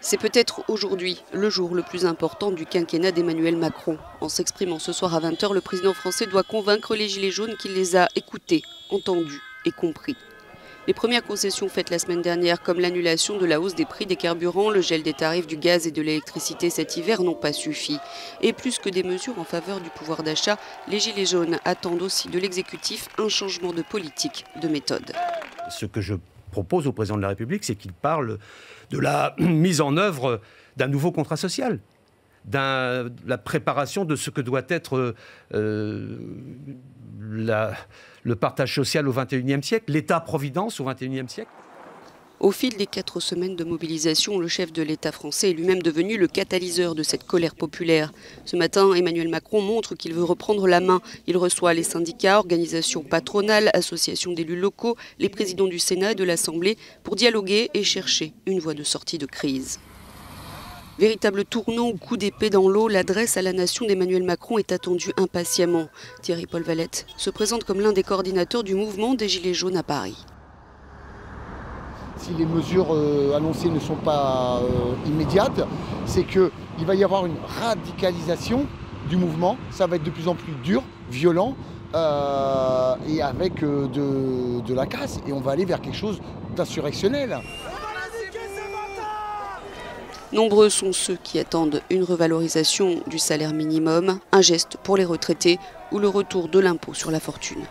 C'est peut-être aujourd'hui le jour le plus important du quinquennat d'Emmanuel Macron. En s'exprimant ce soir à 20 h, le président français doit convaincre les Gilets jaunes qu'il les a écoutés, entendus et compris. Les premières concessions faites la semaine dernière, comme l'annulation de la hausse des prix des carburants, le gel des tarifs du gaz et de l'électricité cet hiver, n'ont pas suffi. Et plus que des mesures en faveur du pouvoir d'achat, les Gilets jaunes attendent aussi de l'exécutif un changement de politique, de méthode. Ce que je propose au président de la République, c'est qu'il parle de la mise en œuvre d'un nouveau contrat social, de la préparation de ce que doit être le partage social au XXIe siècle, l'État-providence au XXIe siècle. Au fil des 4 semaines de mobilisation, le chef de l'État français est lui-même devenu le catalyseur de cette colère populaire. Ce matin, Emmanuel Macron montre qu'il veut reprendre la main. Il reçoit les syndicats, organisations patronales, associations d'élus locaux, les présidents du Sénat et de l'Assemblée pour dialoguer et chercher une voie de sortie de crise. Véritable tournant ou coup d'épée dans l'eau, l'adresse à la nation d'Emmanuel Macron est attendue impatiemment. Thierry-Paul Valette se présente comme l'un des coordinateurs du mouvement des Gilets jaunes à Paris. Si les mesures annoncées ne sont pas immédiates, c'est qu'il va y avoir une radicalisation du mouvement. Ça va être de plus en plus dur, violent et avec de la casse. Et on va aller vers quelque chose d'insurrectionnel. Nombreux sont ceux qui attendent une revalorisation du salaire minimum, un geste pour les retraités ou le retour de l'impôt sur la fortune.